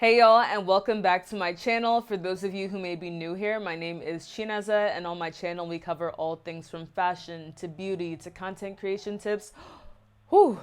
Hey y'all, and welcome back to my channel. For those of you who may be new here, my name is Chineza, and on my channel we cover all things from fashion to beauty to content creation tips. Whew.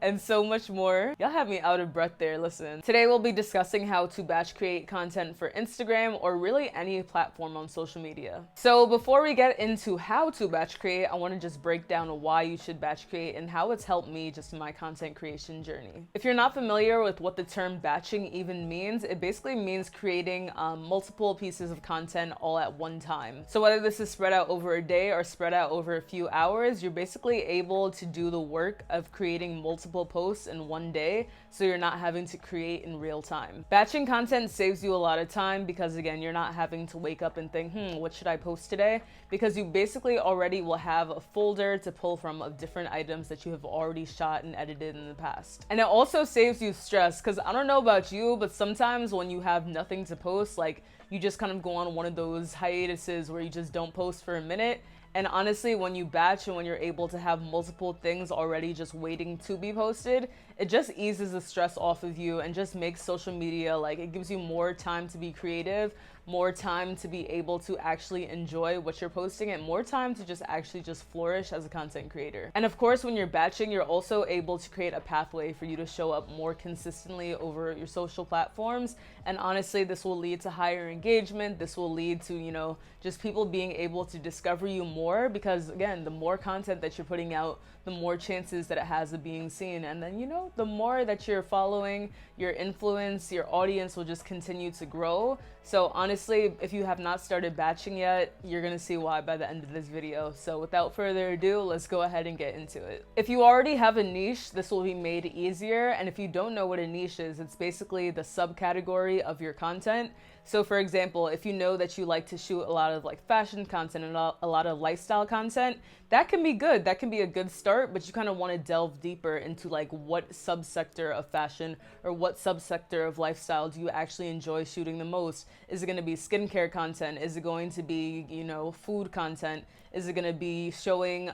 And so much more. Y'all have me out of breath there, listen. Today we'll be discussing how to batch create content for Instagram or really any platform on social media. So before we get into how to batch create, I want to just break down why you should batch create and how it's helped me just in my content creation journey. If you're not familiar with what the term batching even means, it basically means creating multiple pieces of content all at one time. So whether this is spread out over a day or spread out over a few hours, you're basically able to do the work of creating multiple posts in one day, so you're not having to create in real time. Batching content saves you a lot of time because again, you're not having to wake up and think, what should I post today? Because you basically already will have a folder to pull from of different items that you have already shot and edited in the past. And it also saves you stress because I don't know about you, but sometimes when you have nothing to post, like you just kind of go on one of those hiatuses where you just don't post for a minute. And honestly, when you batch and when you're able to have multiple things already just waiting to be posted, it just eases the stress off of you and just makes social media, like, it gives you more time to be creative, more time to be able to actually enjoy what you're posting, and more time to just actually just flourish as a content creator. And of course, when you're batching, you're also able to create a pathway for you to show up more consistently over your social platforms. And honestly, this will lead to higher engagement. This will lead to, just people being able to discover you more, because again, the more content that you're putting out, the more chances that it has of being seen. And then, the more that you're following, your influence, your audience will just continue to grow. So honestly, if you have not started batching yet, you're gonna see why by the end of this video. So without further ado, let's go ahead and get into it. If you already have a niche, this will be made easier. And if you don't know what a niche is, it's basically the subcategory of your content. So for example, if you know that you like to shoot a lot of like fashion content and a lot of lifestyle content, that can be good. That can be a good start, but you kind of want to delve deeper into like what subsector of fashion or what subsector of lifestyle do you actually enjoy shooting the most? Is it going to be skincare content? Is it going to be, food content? Is it going to be showing,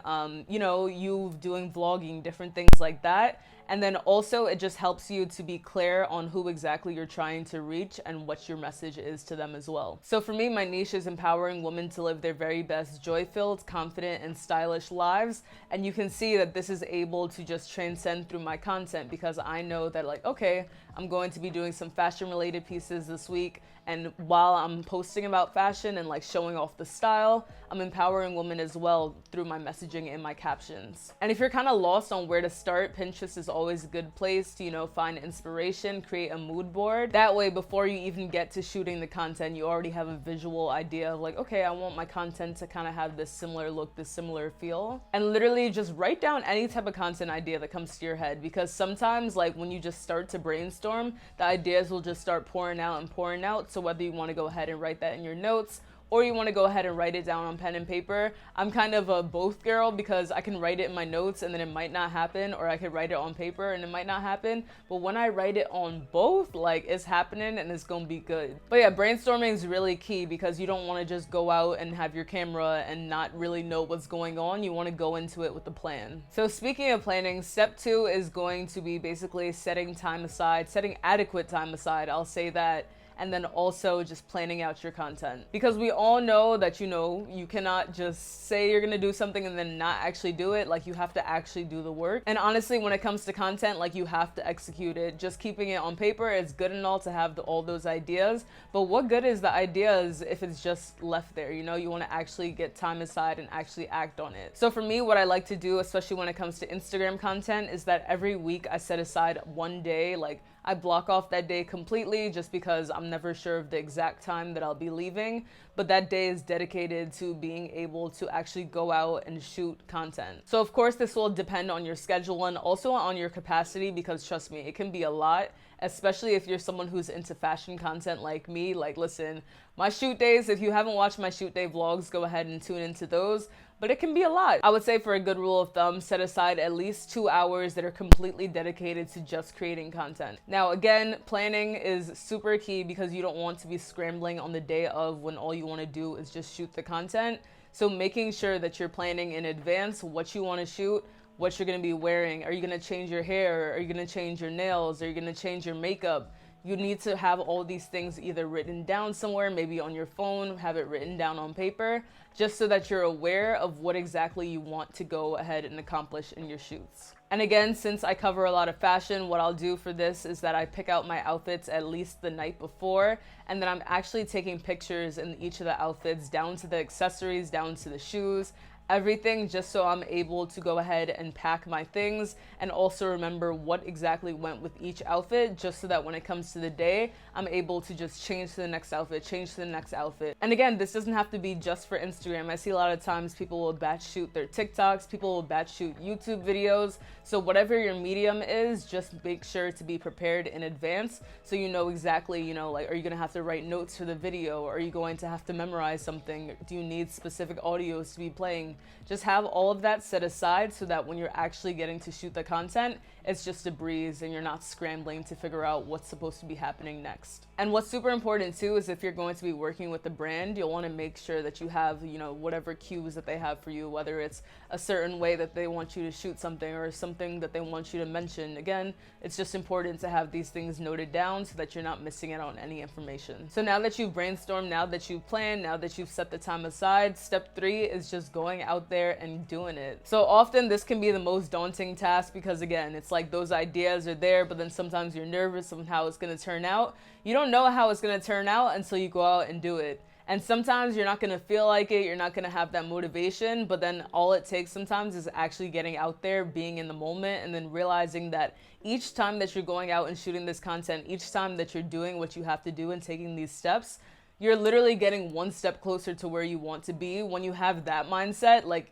you doing vlogging, different things like that? And then also it just helps you to be clear on who exactly you're trying to reach and what your message is to them as well. So for me, my niche is empowering women to live their very best joy-filled, confident, and stylish lives. And you can see that this is able to just transcend through my content because I know that like, okay, I'm going to be doing some fashion related pieces this week. And while I'm posting about fashion and like showing off the style, I'm empowering women as well through my messaging and my captions. And if you're kind of lost on where to start, Pinterest is always a good place to, find inspiration, create a mood board. That way, before you even get to shooting the content, you already have a visual idea of like, okay, I want my content to kind of have this similar look, this similar feel. And literally just write down any type of content idea that comes to your head, because sometimes like when you just start to brainstorm, the ideas will just start pouring out and pouring out. So whether you want to go ahead and write that in your notes or you want to go ahead and write it down on pen and paper, I'm kind of a both girl because I can write it in my notes and then it might not happen, or I could write it on paper and it might not happen. But when I write it on both, like it's happening and it's gonna be good. But yeah, brainstorming is really key because you don't want to just go out and have your camera and not really know what's going on. You want to go into it with a plan. So speaking of planning, step 2 is going to be basically setting time aside, setting adequate time aside, I'll say that. And then also just planning out your content. Because we all know that, you cannot just say you're gonna do something and then not actually do it. Like you have to actually do the work. And honestly, when it comes to content, like you have to execute it. Just keeping it on paper is good and all to have all those ideas. But what good is the ideas if it's just left there? You wanna actually get time aside and actually act on it. So for me, what I like to do, especially when it comes to Instagram content, is that every week I set aside one day, like I block off that day completely just because I'm never sure of the exact time that I'll be leaving, but that day is dedicated to being able to actually go out and shoot content. So of course this will depend on your schedule and also on your capacity, because trust me, it can be a lot, especially if you're someone who's into fashion content like me. Like listen, my shoot days, if you haven't watched my shoot day vlogs, go ahead and tune into those. But it can be a lot. I would say for a good rule of thumb, set aside at least 2 hours that are completely dedicated to just creating content. Now again, planning is super key because you don't want to be scrambling on the day of when all you want to do is just shoot the content. So making sure that you're planning in advance what you want to shoot, what you're going to be wearing. Are you going to change your hair? Are you going to change your nails? Are you going to change your makeup? you need to have all these things either written down somewhere, maybe on your phone, have it written down on paper, just so that you're aware of what exactly you want to go ahead and accomplish in your shoots. And again, since I cover a lot of fashion, what I'll do for this is that I pick out my outfits at least the night before, and then I'm actually taking pictures in each of the outfits, down to the accessories, down to the shoes, everything, just so I'm able to go ahead and pack my things and also remember what exactly went with each outfit, just so that when it comes to the day, I'm able to just change to the next outfit, change to the next outfit. And again, this doesn't have to be just for Instagram. I see a lot of times people will batch shoot their TikToks, people will batch shoot YouTube videos. So whatever your medium is, just make sure to be prepared in advance so you know exactly, you know, like, are you gonna have to write notes for the video? Are you going to have to memorize something? Do you need specific audios to be playing? Just have all of that set aside so that when you're actually getting to shoot the content, it's just a breeze and you're not scrambling to figure out what's supposed to be happening next. And what's super important too is if you're going to be working with a brand, you'll want to make sure that you have, you know, whatever cues that they have for you, whether it's a certain way that they want you to shoot something or something that they want you to mention. Again, it's just important to have these things noted down so that you're not missing out on any information. So now that you've brainstormed, now that you've planned, now that you've set the time aside, step 3 is just going out there and doing it. So often this can be the most daunting task because again, it's like those ideas are there, but then sometimes you're nervous of how it's going to turn out. You don't know how it's going to turn out until you go out and do it. And sometimes you're not going to feel like it, you're not going to have that motivation, but then all it takes sometimes is actually getting out there, being in the moment, and then realizing that each time that you're going out and shooting this content, each time that you're doing what you have to do and taking these steps, you're literally getting one step closer to where you want to be. When you have that mindset, like,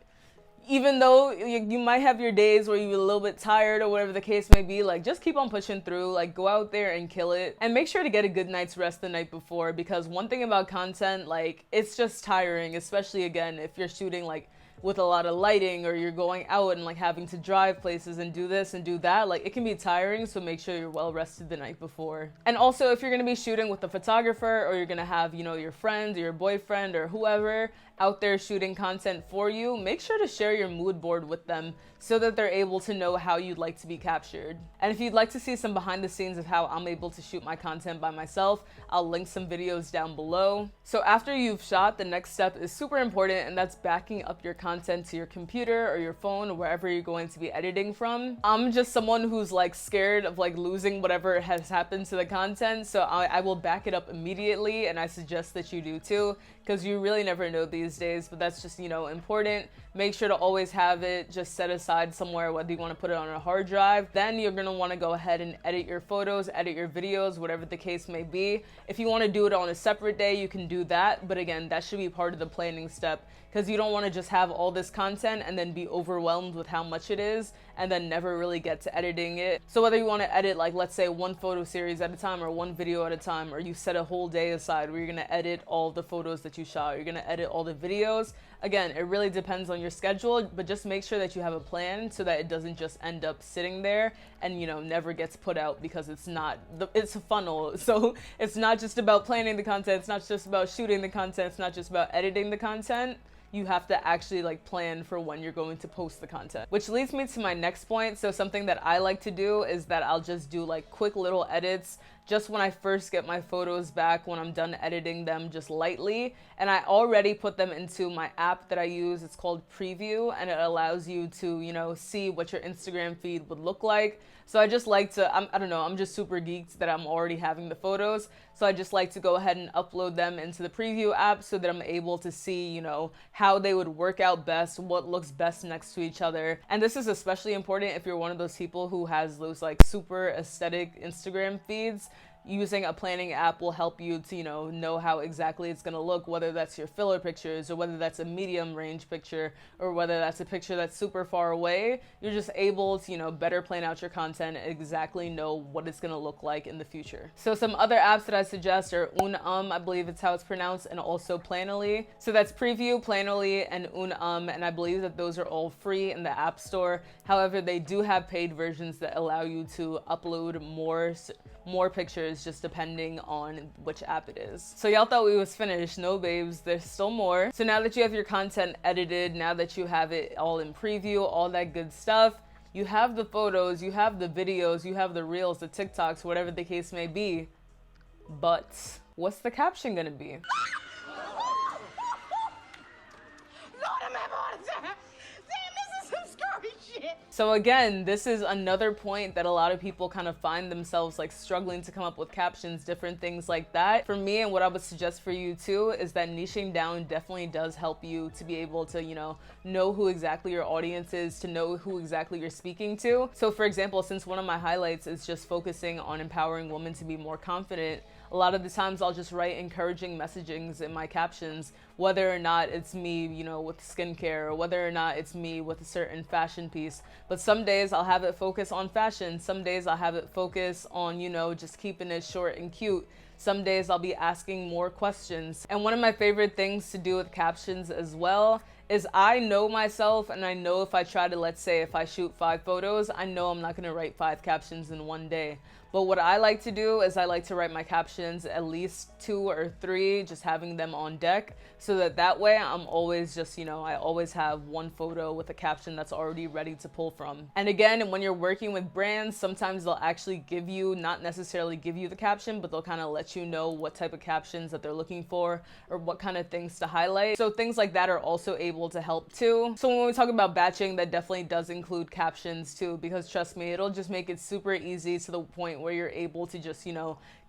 even though you might have your days where you're a little bit tired or whatever the case may be, like, just keep on pushing through, like, go out there and kill it. And make sure to get a good night's rest the night before, because one thing about content, like, it's just tiring, especially again, if you're shooting like with a lot of lighting or you're going out and like having to drive places and do this and do that, like, it can be tiring. So make sure you're well rested the night before. And also, if you're going to be shooting with a photographer or you're going to have, you know, your friend or your boyfriend or whoever out there shooting content for you, make sure to share your mood board with them so that they're able to know how you'd like to be captured. And if you'd like to see some behind the scenes of how I'm able to shoot my content by myself, I'll link some videos down below. So after you've shot, the next step is super important, and that's backing up your content to your computer or your phone or wherever you're going to be editing from. I'm just someone who's like scared of like losing whatever has happened to the content, so I will back it up immediately, and I suggest that you do too, because you really never know these days. But that's just, you know, important. Make sure to always have it just set aside somewhere, whether you want to put it on a hard drive. Then you're going to want to go ahead and edit your photos, edit your videos, whatever the case may be. If you want to do it on a separate day, you can do that. But again, that should be part of the planning step, because you don't want to just have all this content and then be overwhelmed with how much it is and then never really get to editing it. So whether you want to edit, like, let's say one photo series at a time or one video at a time, or you set a whole day aside where you're going to edit all the photos that you shot, you're going to edit all the videos. Again, it really depends on your schedule, but just make sure that you have a plan so that it doesn't just end up sitting there and, you know, never gets put out, because it's a funnel. So it's not just about planning the content, it's not just about shooting the content, it's not just about editing the content. You have to actually like plan for when you're going to post the content. Which leads me to my next point. So something that I like to do is that I'll just do like quick little edits just when I first get my photos back, when I'm done editing them, just lightly. And I already put them into my app that I use. It's called Preview, and it allows you to, you know, see what your Instagram feed would look like. So I just like to, I don't know, I'm just super geeked that I'm already having the photos. So I just like to go ahead and upload them into the Preview app so that I'm able to see, you know, how they would work out best, what looks best next to each other. And this is especially important if you're one of those people who has those like super aesthetic Instagram feeds. Using a planning app will help you to, you know how exactly it's going to look, whether that's your filler pictures or whether that's a medium range picture or whether that's a picture that's super far away. You're just able to, you know, better plan out your content and exactly know what it's going to look like in the future. So some other apps that I suggest are I believe it's how it's pronounced, and also Planoly. So that's Preview, Planoly, and and I believe that those are all free in the App Store. However, they do have paid versions that allow you to upload more pictures, just depending on which app it is. So y'all thought we was finished. No, babes, there's still more. So now that you have your content edited, now that you have it all in Preview, all that good stuff, you have the photos, you have the videos, you have the reels, the TikToks, whatever the case may be. But what's the caption gonna be? So again, this is another point that a lot of people kind of find themselves like struggling to come up with captions, different things like that. For me, and what I would suggest for you too, is that niching down definitely does help you to be able to, know who exactly your audience is, to know who exactly you're speaking to. So for example, since one of my highlights is just focusing on empowering women to be more confident, a lot of the times I'll just write encouraging messagings in my captions, whether or not it's me, with skincare, or whether or not it's me with a certain fashion piece. But some days I'll have it focus on fashion. Some days I'll have it focus on, just keeping it short and cute. Some days I'll be asking more questions. And one of my favorite things to do with captions as well is I know myself, and I know if I try to, let's say if I shoot 5 photos, I know I'm not gonna write 5 captions in one day. But what I like to do is I like to write my captions at least 2 or 3, just having them on deck, so that way I'm always just, I always have one photo with a caption that's already ready to pull from. And again, when you're working with brands, sometimes they'll actually give you, not necessarily give you the caption, but they'll kind of let you know what type of captions that they're looking for or what kind of things to highlight. So things like that are also able to help too. So when we talk about batching, that definitely does include captions too, because trust me, it'll just make it super easy to the point where you're able to just,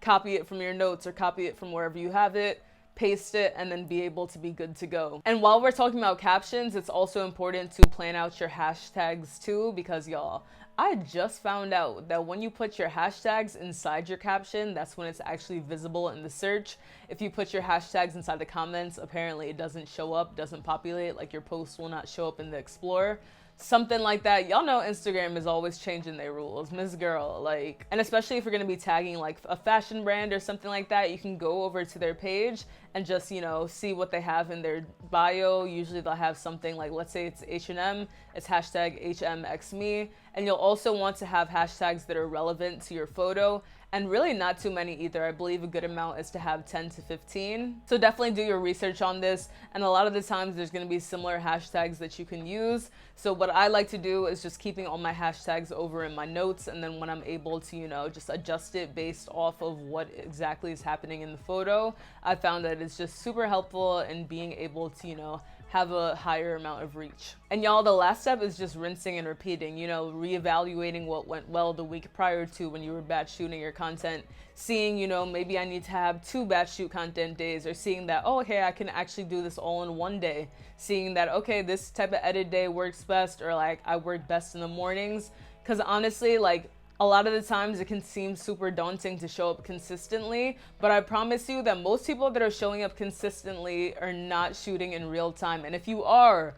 copy it from your notes or copy it from wherever you have it, paste it, and then be able to be good to go. And while we're talking about captions, it's also important to plan out your hashtags too, because y'all, I just found out that when you put your hashtags inside your caption, that's when it's actually visible in the search. If you put your hashtags inside the comments, apparently it doesn't show up, doesn't populate, like your post will not show up in the Explorer. Something like that. Y'all know Instagram is always changing their rules, Miss Girl, like, and especially if you're gonna be tagging like a fashion brand or something like that, you can go over to their page and just, see what they have in their bio. Usually they'll have something like, let's say it's H&M, it's hashtag HMXme, and you'll also want to have hashtags that are relevant to your photo. And really not too many either. I believe a good amount is to have 10 to 15. So definitely do your research on this. And a lot of the times there's gonna be similar hashtags that you can use. So what I like to do is just keeping all my hashtags over in my notes. And then when I'm able to, just adjust it based off of what exactly is happening in the photo, I found that it's just super helpful in being able to, have a higher amount of reach. And y'all, the last step is just rinsing and repeating, reevaluating what went well the week prior to when you were batch shooting your content, seeing, maybe I need to have 2 batch shoot content days, or seeing that, oh, okay, I can actually do this all in one day, seeing that, okay, this type of edit day works best, or like I work best in the mornings. Because honestly, like, a lot of the times it can seem super daunting to show up consistently, but I promise you that most people that are showing up consistently are not shooting in real time. And if you are,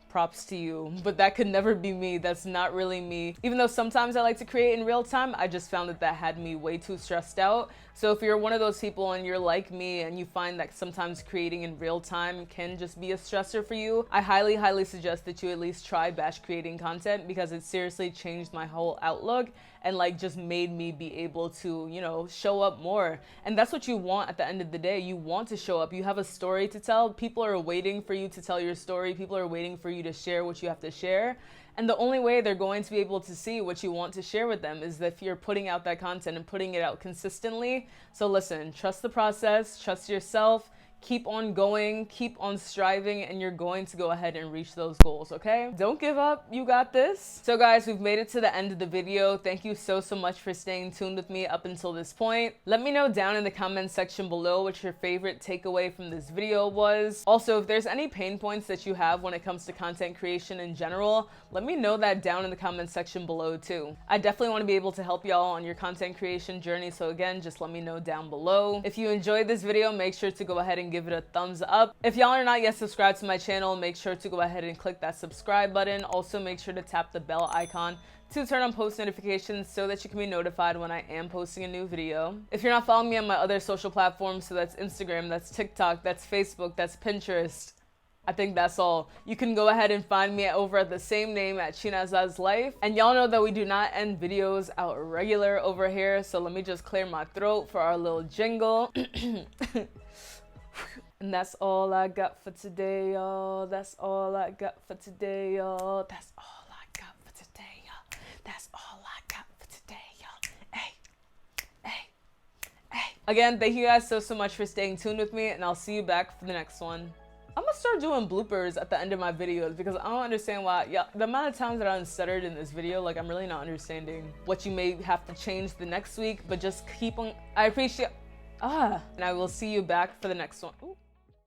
props to you, but that could never be me. That's not really me. Even though sometimes I like to create in real time, I just found that had me way too stressed out. So if you're one of those people and you're like me and you find that sometimes creating in real time can just be a stressor for you, I highly, highly suggest that you at least try batch creating content, because it seriously changed my whole outlook and like just made me be able to, show up more. And that's what you want at the end of the day. You want to show up. You have a story to tell. People are waiting for you to tell your story. People are waiting for you to share what you have to share. And the only way they're going to be able to see what you want to share with them is if you're putting out that content and putting it out consistently. So listen, trust the process, trust yourself, keep on going, keep on striving, and you're going to go ahead and reach those goals, okay? Don't give up, you got this. So guys, we've made it to the end of the video. Thank you so much for staying tuned with me up until this point. Let me know down in the comments section below what your favorite takeaway from this video was. Also, if there's any pain points that you have when it comes to content creation in general, let me know that down in the comments section below too. I definitely want to be able to help y'all on your content creation journey, so again, just let me know down below. If you enjoyed this video, make sure to go ahead and give it a thumbs up. If y'all are not yet subscribed to my channel, make sure to go ahead and click that subscribe button. Also, make sure to tap the bell icon to turn on post notifications so that you can be notified when I am posting a new video. If you're not following me on my other social platforms, so that's Instagram, that's TikTok, that's Facebook, that's Pinterest, I think that's all. You can go ahead and find me over at the same name at Chinaza's Life. And y'all know that we do not end videos out regular over here, so let me just clear my throat for our little jingle. And that's all I got for today, y'all. That's all I got for today, y'all. That's all I got for today, y'all. That's all I got for today, y'all. Hey, hey, hey. Again, thank you guys so much for staying tuned with me, and I'll see you back for the next one. I'm gonna start doing bloopers at the end of my videos because I don't understand why. Yeah, the amount of times that I stuttered in this video, like I'm really not understanding what you may have to change the next week, but just keep on. I appreciate. And I will see you back for the next one. Ooh.